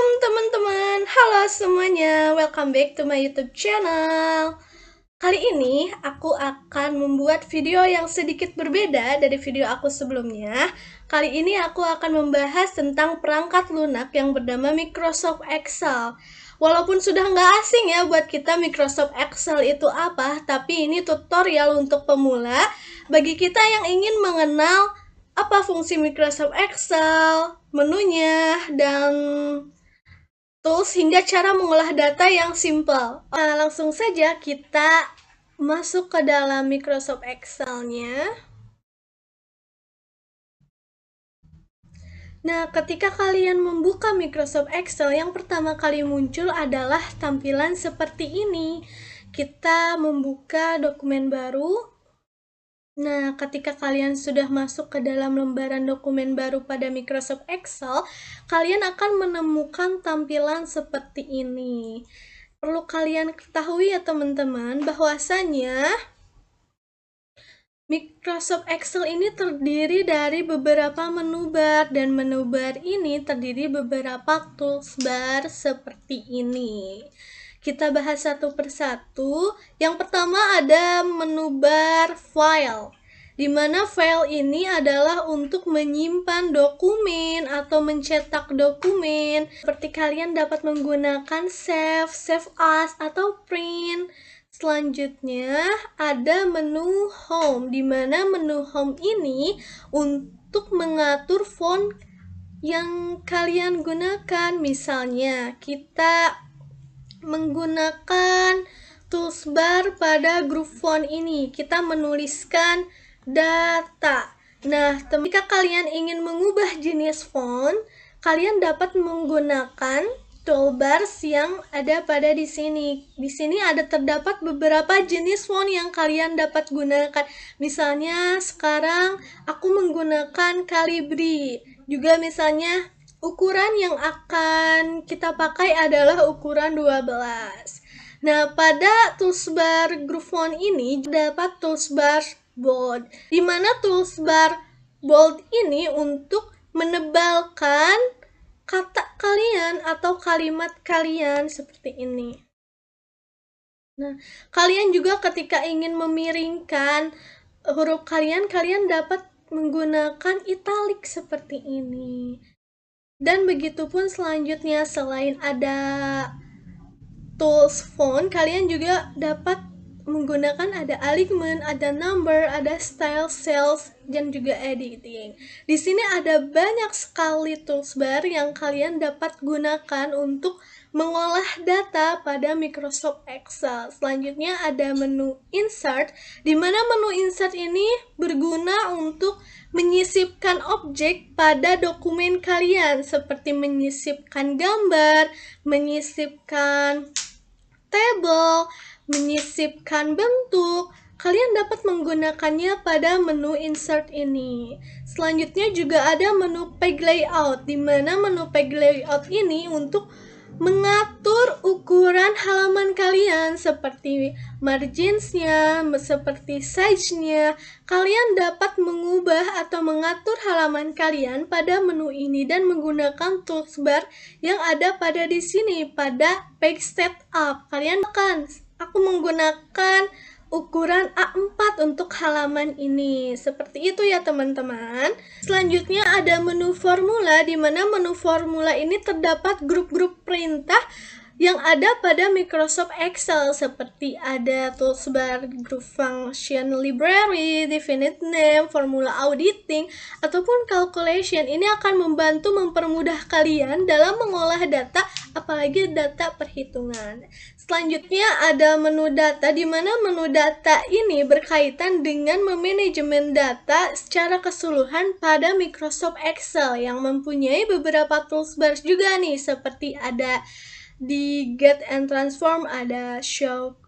Shalom teman-teman, halo semuanya, welcome back to my YouTube channel. Kali ini aku akan membuat video yang sedikit berbeda dari video aku sebelumnya. Kali ini aku akan membahas tentang perangkat lunak yang bernama Microsoft Excel. Walaupun sudah nggak asing ya buat kita Microsoft Excel itu apa, tapi ini tutorial untuk pemula bagi kita yang ingin mengenal apa fungsi Microsoft Excel, menunya, dan tools hingga cara mengolah data yang simple. Nah, langsung saja kita masuk ke dalam Microsoft Excel-nya. Nah, ketika kalian membuka Microsoft Excel, yang pertama kali muncul adalah tampilan seperti ini. Kita membuka dokumen baru. Nah, ketika kalian sudah masuk ke dalam lembaran dokumen baru pada Microsoft Excel, kalian akan menemukan tampilan seperti ini. Perlu kalian ketahui ya teman-teman, bahwasanya Microsoft Excel ini terdiri dari beberapa menu bar, dan menu bar ini terdiri beberapa toolbar seperti ini. Kita bahas satu persatu. Yang pertama ada menu bar file, di mana file ini adalah untuk menyimpan dokumen atau mencetak dokumen. Seperti kalian dapat menggunakan save, save as, atau print. Selanjutnya ada menu home, di mana menu home ini untuk mengatur font yang kalian gunakan. Misalnya kita menggunakan toolbar pada grup font ini, kita menuliskan data. Nah, jika kalian ingin mengubah jenis font, kalian dapat menggunakan toolbars yang ada pada di sini. Di sini ada terdapat beberapa jenis font yang kalian dapat gunakan. Misalnya sekarang aku menggunakan Calibri. Juga misalnya ukuran yang akan kita pakai adalah ukuran 12. Nah, pada toolbar group font ini dapat toolbar bold, di mana toolbar bold ini untuk menebalkan kata kalian atau kalimat kalian seperti ini. Nah, kalian juga ketika ingin memiringkan huruf kalian dapat menggunakan italic seperti ini. Dan begitupun selanjutnya, selain ada tools font, kalian juga dapat menggunakan ada alignment, ada number, ada style, cells, dan juga editing. Di sini ada banyak sekali toolbar yang kalian dapat gunakan untuk mengolah data pada Microsoft Excel. Selanjutnya ada menu insert, di mana menu insert ini berguna untuk menyisipkan objek pada dokumen kalian, seperti menyisipkan gambar, menyisipkan table, menyisipkan bentuk. Kalian dapat menggunakannya pada menu insert ini. Selanjutnya juga ada menu page layout, di mana menu page layout ini untuk mengatur ukuran halaman kalian, seperti marginsnya, seperti size-nya. Kalian dapat mengubah atau mengatur halaman kalian pada menu ini dan menggunakan toolbar yang ada pada di sini pada page setup. Kalian aku menggunakan ukuran A4 untuk halaman ini. Seperti itu ya teman-teman. Selanjutnya ada menu formula, di mana menu formula ini terdapat grup-grup perintah yang ada pada Microsoft Excel, seperti ada toolbar group function library, definite name, formula auditing, ataupun calculation. Ini akan membantu mempermudah kalian dalam mengolah data, apalagi data perhitungan. Selanjutnya ada menu data, di mana menu data ini berkaitan dengan memanajemen data secara keseluruhan pada Microsoft Excel yang mempunyai beberapa toolbar juga nih, seperti ada di get and transform, ada show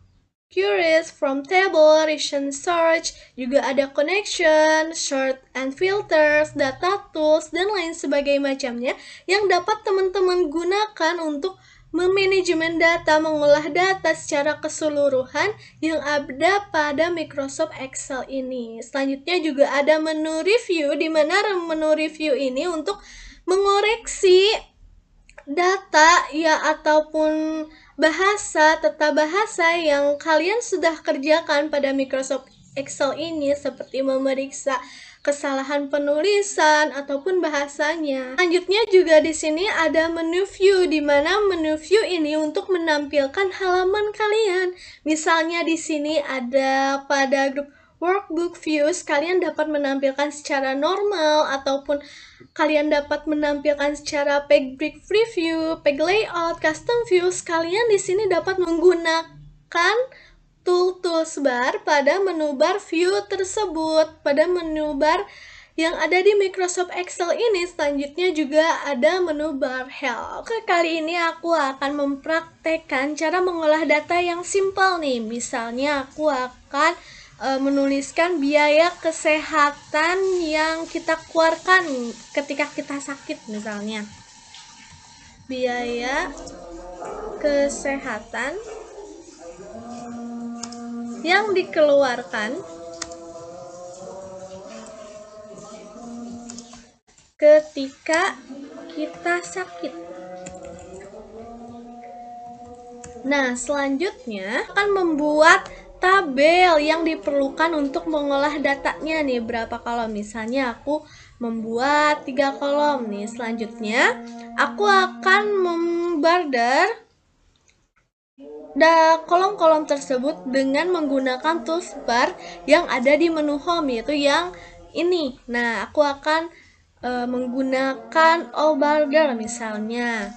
queries from table, recent search, juga ada connection, sort and filters, data tools, dan lain sebagainya macamnya yang dapat teman-teman gunakan untuk memanajemen data, mengolah data secara keseluruhan yang ada pada Microsoft Excel ini. Selanjutnya juga ada menu review, di mana menu review ini untuk mengoreksi data ya ataupun tata bahasa yang kalian sudah kerjakan pada Microsoft Excel ini, seperti memeriksa kesalahan penulisan ataupun bahasanya. Selanjutnya juga di sini ada menu view, di mana menu view ini untuk menampilkan halaman kalian. Misalnya di sini ada pada grup workbook views, kalian dapat menampilkan secara normal ataupun kalian dapat menampilkan secara page break preview, page layout, custom views. Kalian di sini dapat menggunakan tools bar pada menu bar view tersebut, pada menu bar yang ada di Microsoft Excel ini. Selanjutnya juga ada menu bar help. Oke, kali ini aku akan mempraktekkan cara mengolah data yang simpel nih. Misalnya aku akan menuliskan biaya kesehatan yang kita keluarkan ketika kita sakit, misalnya biaya kesehatan yang dikeluarkan ketika kita sakit. Nah, selanjutnya akan membuat tabel yang diperlukan untuk mengolah datanya nih, berapa kolom. Misalnya aku membuat 3 kolom nih. Selanjutnya aku akan memborder kolom-kolom tersebut dengan menggunakan toolbar yang ada di menu home, yaitu yang ini. Nah, aku akan menggunakan all border misalnya.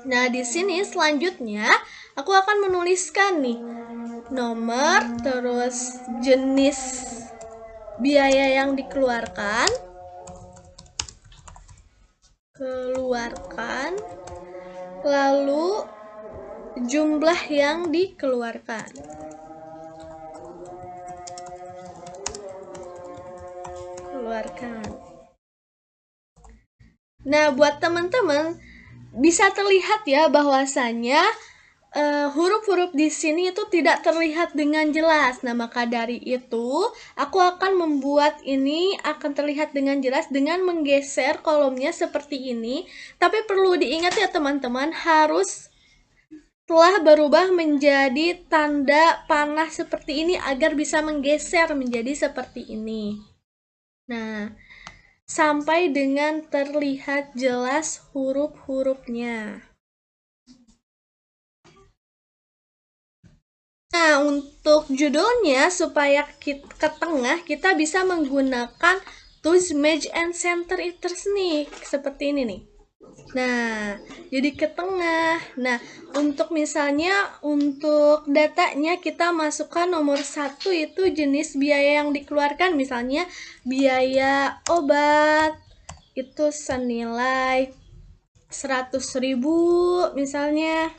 Nah, di sini selanjutnya aku akan menuliskan nih nomor, terus jenis biaya yang dikeluarkan, lalu jumlah yang dikeluarkan. Nah, buat teman-teman bisa terlihat ya bahwasanya huruf-huruf di sini itu tidak terlihat dengan jelas. Nah, maka dari itu aku akan membuat ini akan terlihat dengan jelas dengan menggeser kolomnya seperti ini. Tapi perlu diingat ya teman-teman, harus telah berubah menjadi tanda panah seperti ini agar bisa menggeser menjadi seperti ini. Nah, sampai dengan terlihat jelas huruf-hurufnya. Nah, untuk judulnya supaya ke tengah, kita bisa menggunakan tools match and center items nih, seperti ini nih. Nah, jadi ke tengah. Nah, untuk misalnya untuk datanya kita masukkan nomor 1 itu jenis biaya yang dikeluarkan, misalnya biaya obat itu senilai 100.000 misalnya.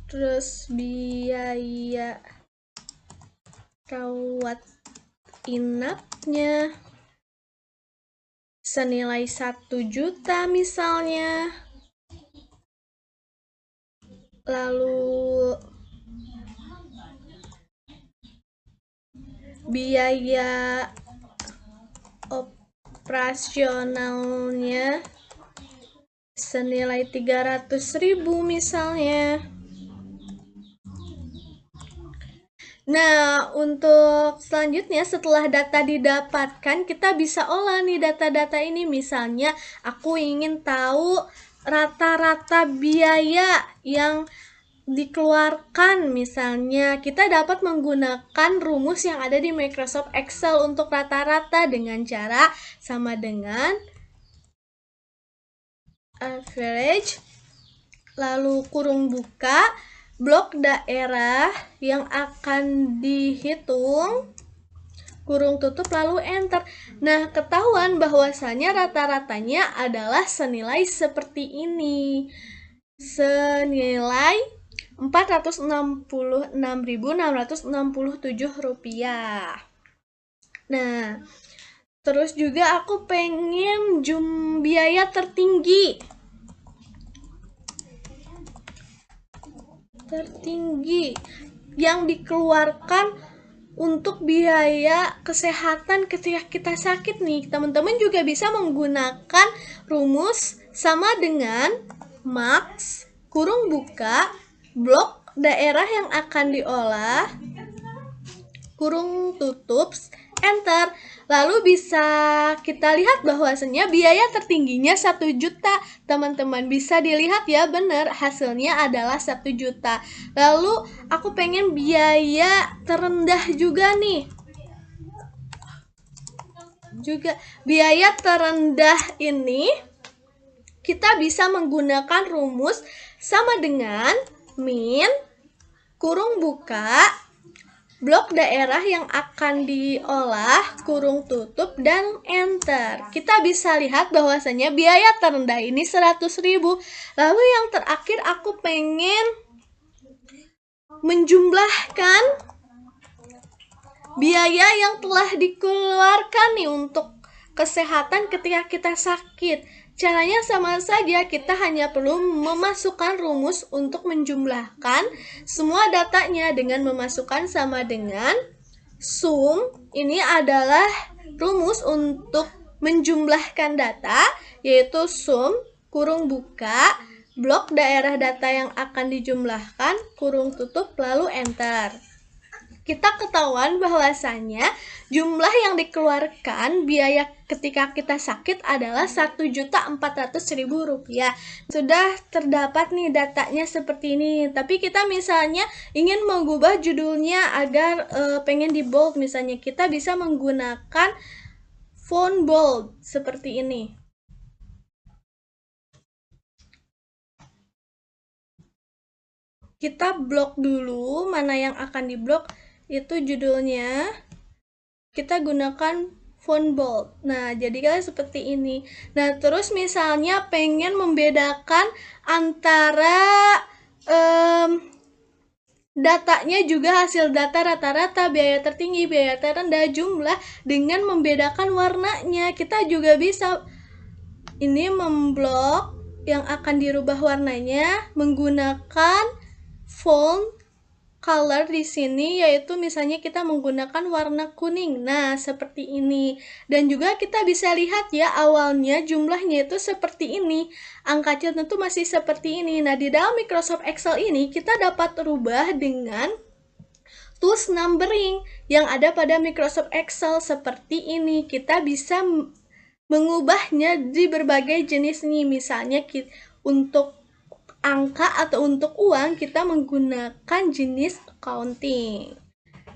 Terus biaya rawat inapnya senilai 1 juta misalnya. Lalu biaya operasionalnya senilai 300.000 misalnya. Nah, untuk selanjutnya setelah data didapatkan, kita bisa olah nih data-data ini. Misalnya, aku ingin tahu rata-rata biaya yang dikeluarkan. Misalnya, kita dapat menggunakan rumus yang ada di Microsoft Excel untuk rata-rata dengan cara sama dengan average, lalu kurung buka, blok daerah yang akan dihitung, kurung tutup, lalu enter. Nah, ketahuan bahwasanya rata-ratanya adalah senilai seperti ini. Senilai Rp466.667. Nah, terus juga aku pengen biaya tertinggi yang dikeluarkan untuk biaya kesehatan ketika kita sakit nih, teman-teman juga bisa menggunakan rumus sama dengan max, kurung buka, blok daerah yang akan diolah, kurung tutup, enter. Lalu bisa kita lihat bahwasanya biaya tertingginya 1 juta. Teman-teman bisa dilihat ya, benar hasilnya adalah 1 juta. Lalu aku pengen biaya terendah juga nih. Juga biaya terendah ini kita bisa menggunakan rumus sama dengan min, kurung buka, blok daerah yang akan diolah, kurung tutup, dan enter. Kita bisa lihat bahwasanya biaya terendah ini 100.000. Lalu yang terakhir aku pengen menjumlahkan biaya yang telah dikeluarkan nih untuk kesehatan ketika kita sakit. Caranya sama saja, kita hanya perlu memasukkan rumus untuk menjumlahkan semua datanya dengan memasukkan sama dengan sum. Ini adalah rumus untuk menjumlahkan data, yaitu sum, kurung buka, blok daerah data yang akan dijumlahkan, kurung tutup, lalu enter. Kita ketahuan bahwasanya jumlah yang dikeluarkan biaya ketika kita sakit adalah Rp1.400.000. Sudah terdapat nih datanya seperti ini. Tapi kita misalnya ingin mengubah judulnya agar pengen di bold, misalnya kita bisa menggunakan font bold seperti ini. Kita blok dulu mana yang akan diblok, itu judulnya kita gunakan font bold. Nah, jadi kalian seperti ini. Nah, terus misalnya pengen membedakan antara datanya juga hasil data rata-rata, biaya tertinggi, biaya terendah, jumlah, dengan membedakan warnanya. Kita juga bisa ini memblok yang akan dirubah warnanya menggunakan font color di sini, yaitu misalnya kita menggunakan warna kuning. Nah, seperti ini. Dan juga kita bisa lihat ya, awalnya jumlahnya itu seperti ini. Angkanya tentu masih seperti ini. Nah, di dalam Microsoft Excel ini kita dapat rubah dengan tools numbering yang ada pada Microsoft Excel seperti ini. Kita bisa mengubahnya di berbagai jenis nih. Misalnya untuk angka atau untuk uang kita menggunakan jenis accounting.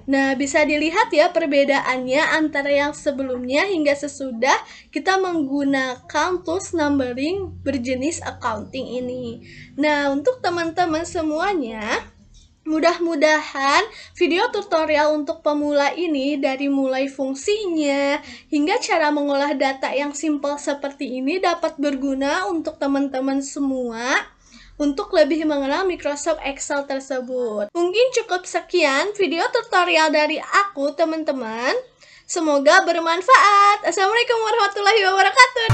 Nah, bisa dilihat ya perbedaannya antara yang sebelumnya hingga sesudah kita menggunakan tools numbering berjenis accounting ini. Nah, untuk teman-teman semuanya, mudah-mudahan video tutorial untuk pemula ini dari mulai fungsinya hingga cara mengolah data yang simpel seperti ini dapat berguna untuk teman-teman semua untuk lebih mengenal Microsoft Excel tersebut. Mungkin cukup sekian video tutorial dari aku, teman-teman. Semoga bermanfaat. Assalamualaikum warahmatullahi wabarakatuh.